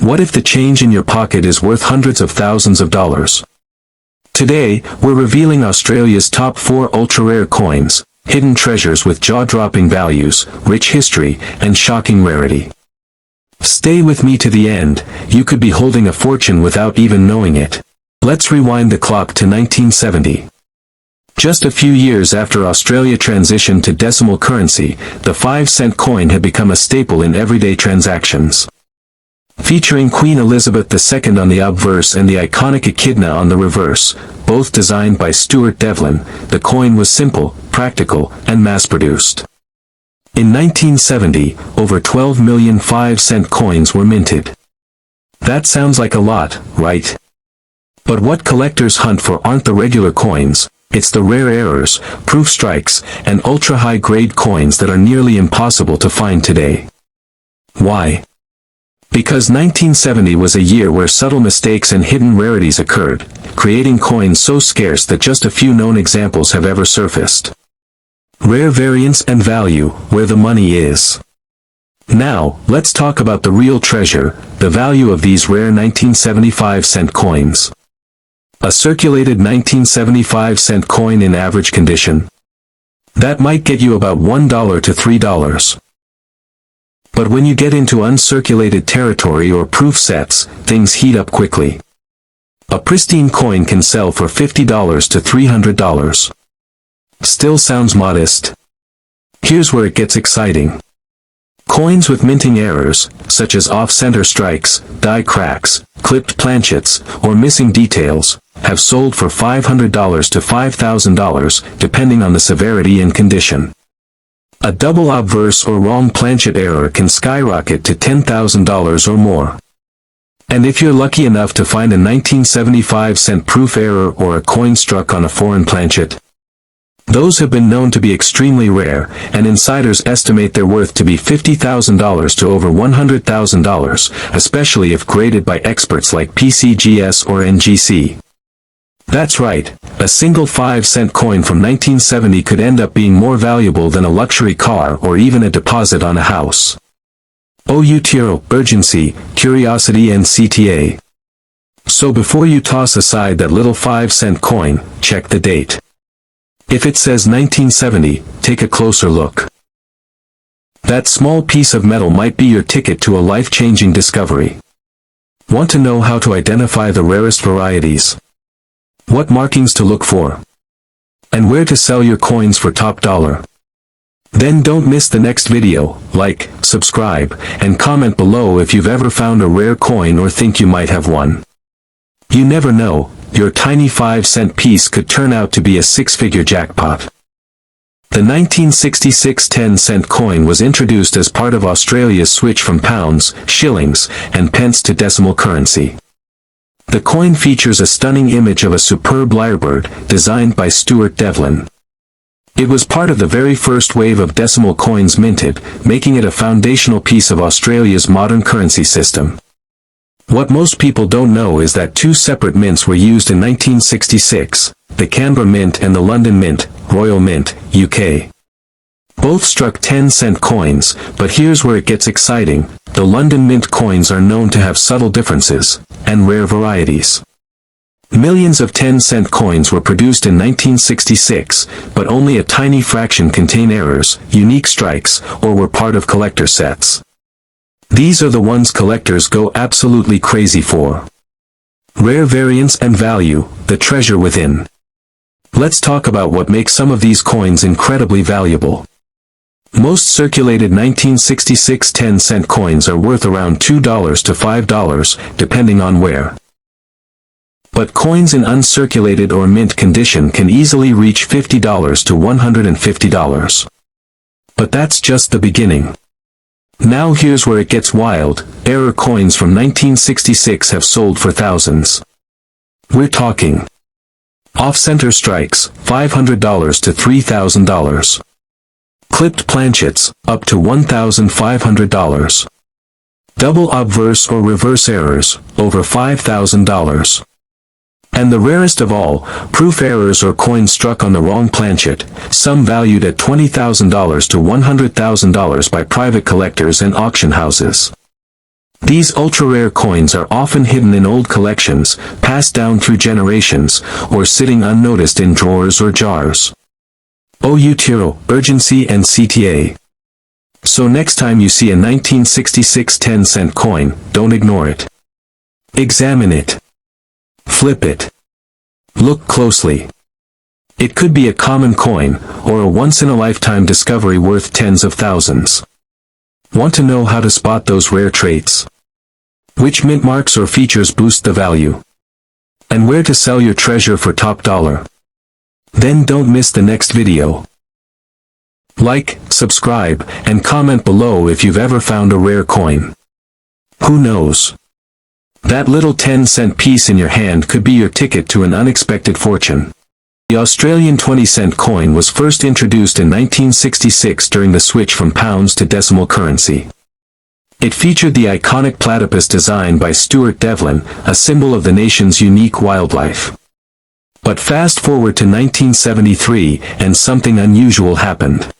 What if the change in your pocket is worth hundreds of thousands of dollars? Today, we're revealing Australia's top 4 ultra-rare coins, hidden treasures with jaw-dropping values, rich history, and shocking rarity. Stay with me to the end. You could be holding a fortune without even knowing it. Let's rewind the clock to 1970. Just a few years after Australia transitioned to decimal currency, the 5-cent coin had become a staple in everyday transactions. Featuring Queen Elizabeth II on the obverse and the iconic echidna on the reverse, both designed by Stuart Devlin, the coin was simple, practical, and mass-produced. In 1970, over 12 million 5-cent coins were minted. That sounds like a lot, right? But what collectors hunt for aren't the regular coins, it's the rare errors, proof strikes, and ultra-high-grade coins that are nearly impossible to find today. Why? Because 1970 was a year where subtle mistakes and hidden rarities occurred, creating coins so scarce that just a few known examples have ever surfaced. Rare variance and value, where the money is. Now, let's talk about the real treasure, the value of these rare 1975-cent coins. A circulated 1975-cent coin in average condition. That might get you about $1 to $3. But when you get into uncirculated territory or proof sets, things heat up quickly. A pristine coin can sell for $50 to $300. Still sounds modest. Here's where it gets exciting. Coins with minting errors, such as off-center strikes, die cracks, clipped planchets, or missing details, have sold for $500 to $5,000, depending on the severity and condition. A double obverse or wrong planchet error can skyrocket to $10,000 or more. And if you're lucky enough to find a 1975-cent proof error or a coin struck on a foreign planchet, those have been known to be extremely rare, and insiders estimate their worth to be $50,000 to over $100,000, especially if graded by experts like PCGS or NGC. That's right, a single 5-cent coin from 1970 could end up being more valuable than a luxury car or even a deposit on a house. Chilr, urgency, curiosity and CTA. So before you toss aside that little 5-cent coin, check the date. If it says 1970, take a closer look. That small piece of metal might be your ticket to a life-changing discovery. Want to know how to identify the rarest varieties? What markings to look for? And where to sell your coins for top dollar? Then don't miss the next video, like, subscribe, and comment below if you've ever found a rare coin or think you might have one. You never know, your tiny 5-cent piece could turn out to be a 6-figure jackpot. The 1966 10-cent coin was introduced as part of Australia's switch from pounds, shillings, and pence to decimal currency. The coin features a stunning image of a superb lyrebird, designed by Stuart Devlin. It was part of the very first wave of decimal coins minted, making it a foundational piece of Australia's modern currency system. What most people don't know is that 2 separate mints were used in 1966, the Canberra Mint and the London Mint, Royal Mint, UK. Both struck 10-cent coins, but here's where it gets exciting. The London Mint coins are known to have subtle differences, and rare varieties. Millions of 10-cent coins were produced in 1966, but only a tiny fraction contain errors, unique strikes, or were part of collector sets. These are the ones collectors go absolutely crazy for. Rare variance and value, the treasure within. Let's talk about what makes some of these coins incredibly valuable. Most circulated 1966 10-cent coins are worth around $2 to $5, depending on where. But coins in uncirculated or mint condition can easily reach $50 to $150. But that's just the beginning. Now here's where it gets wild. Error coins from 1966 have sold for thousands. We're talking off-center strikes, $500 to $3,000. Clipped planchets, up to $1,500. Double obverse or reverse errors, over $5,000. And the rarest of all, proof errors or coins struck on the wrong planchet, some valued at $20,000 to $100,000 by private collectors and auction houses. These ultra-rare coins are often hidden in old collections, passed down through generations, or sitting unnoticed in drawers or jars. Chilr, urgency and CTA. So next time you see a 1966 10-cent coin, don't ignore it. Examine it. Flip it. Look closely. It could be a common coin, or a once-in-a-lifetime discovery worth tens of thousands. Want to know how to spot those rare traits? Which mint marks or features boost the value? And where to sell your treasure for top dollar? Then don't miss the next video. Like, subscribe, and comment below if you've ever found a rare coin. Who knows? That little 10-cent piece in your hand could be your ticket to an unexpected fortune. The Australian 20-cent coin was first introduced in 1966 during the switch from pounds to decimal currency. It featured the iconic platypus design by Stuart Devlin, a symbol of the nation's unique wildlife. But fast forward to 1973, and something unusual happened.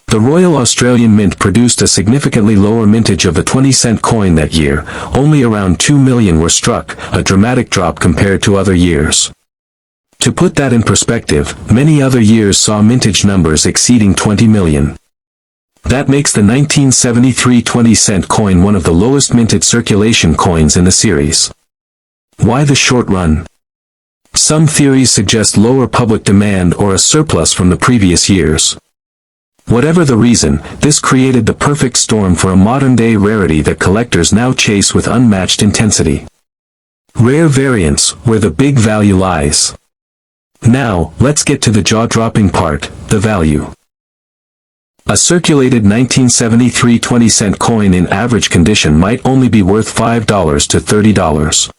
The Royal Australian Mint produced a significantly lower mintage of the 20-cent coin that year. Only around 2 million were struck, a dramatic drop compared to other years. To put that in perspective, many other years saw mintage numbers exceeding 20 million. That makes the 1973 20-cent coin one of the lowest minted circulation coins in the series. Why the short run? Some theories suggest lower public demand or a surplus from the previous years. Whatever the reason, this created the perfect storm for a modern-day rarity that collectors now chase with unmatched intensity. Rare variants, where the big value lies. Now, let's get to the jaw-dropping part, the value. A circulated 1973 20-cent coin in average condition might only be worth $5 to $30.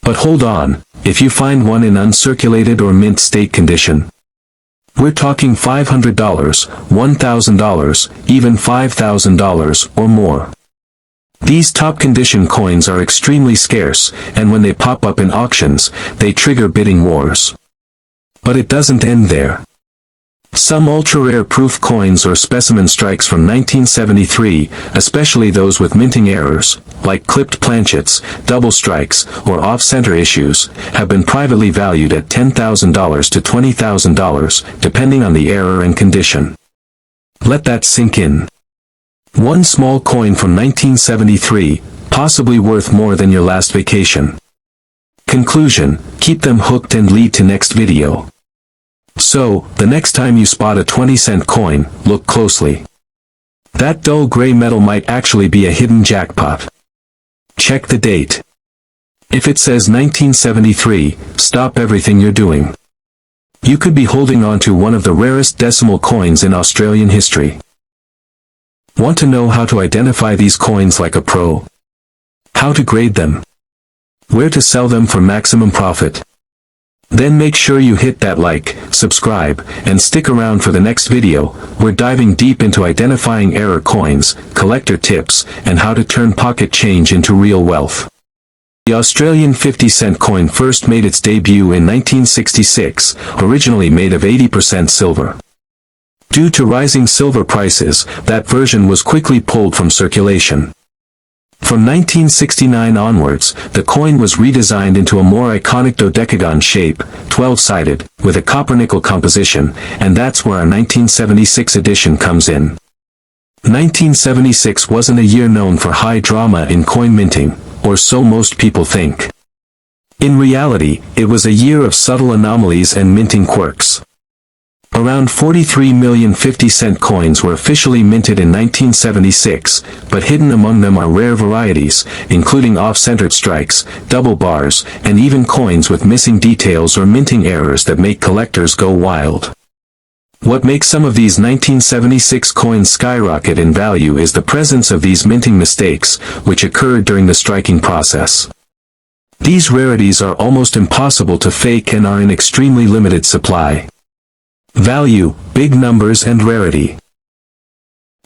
But hold on, if you find one in uncirculated or mint state condition, we're talking $500, $1,000, even $5,000 or more. These top-condition coins are extremely scarce, and when they pop up in auctions, they trigger bidding wars. But it doesn't end there. Some ultra-rare proof coins or specimen strikes from 1973, especially those with minting errors, like clipped planchets, double strikes, or off-center issues, have been privately valued at $10,000 to $20,000, depending on the error and condition. Let that sink in. One small coin from 1973, possibly worth more than your last vacation. Conclusion: keep them hooked and lead to next video. So, the next time you spot a 20-cent coin, look closely. That dull gray metal might actually be a hidden jackpot. Check the date. If it says 1973, stop everything you're doing. You could be holding on to one of the rarest decimal coins in Australian history. Want to know how to identify these coins like a pro? How to grade them? Where to sell them for maximum profit? Then make sure you hit that like, subscribe, and stick around for the next video. We're diving deep into identifying error coins, collector tips, and how to turn pocket change into real wealth. The Australian 50-cent coin first made its debut in 1966, originally made of 80% silver. Due to rising silver prices, that version was quickly pulled from circulation. From 1969 onwards, the coin was redesigned into a more iconic dodecagon shape, 12-sided, with a copper-nickel composition, and that's where our 1976 edition comes in. 1976 wasn't a year known for high drama in coin minting, or so most people think. In reality, it was a year of subtle anomalies and minting quirks. Around 43 million 50-cent coins were officially minted in 1976, but hidden among them are rare varieties, including off-centered strikes, double bars, and even coins with missing details or minting errors that make collectors go wild. What makes some of these 1976 coins skyrocket in value is the presence of these minting mistakes, which occurred during the striking process. These rarities are almost impossible to fake and are in extremely limited supply. Value, big numbers and rarity.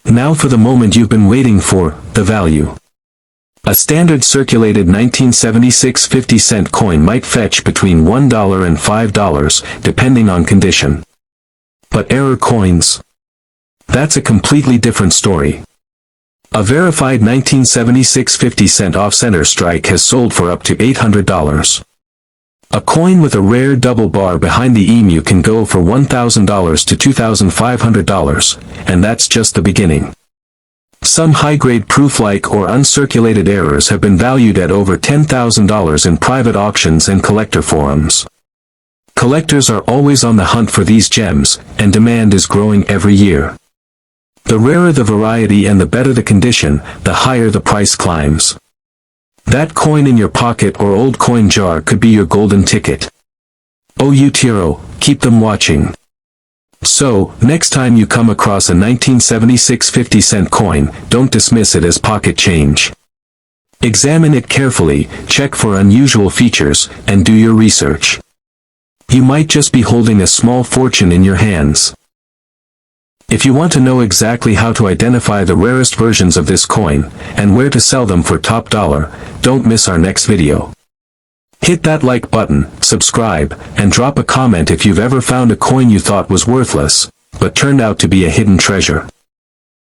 Now for the moment you've been waiting for, the value. A standard circulated 1976 50-cent coin might fetch between $1 and $5, depending on condition. But error coins? That's a completely different story. A verified 1976 50-cent off-center strike has sold for up to $800. A coin with a rare double bar behind the emu can go for $1,000 to $2,500, and that's just the beginning. Some high-grade proof-like or uncirculated errors have been valued at over $10,000 in private auctions and collector forums. Collectors are always on the hunt for these gems, and demand is growing every year. The rarer the variety and the better the condition, the higher the price climbs. That coin in your pocket or old coin jar could be your golden ticket. Oh Chilr, keep them watching. So, next time you come across a 1976 50-cent coin, don't dismiss it as pocket change. Examine it carefully, check for unusual features, and do your research. You might just be holding a small fortune in your hands. If you want to know exactly how to identify the rarest versions of this coin, and where to sell them for top dollar, don't miss our next video. Hit that like button, subscribe, and drop a comment if you've ever found a coin you thought was worthless, but turned out to be a hidden treasure.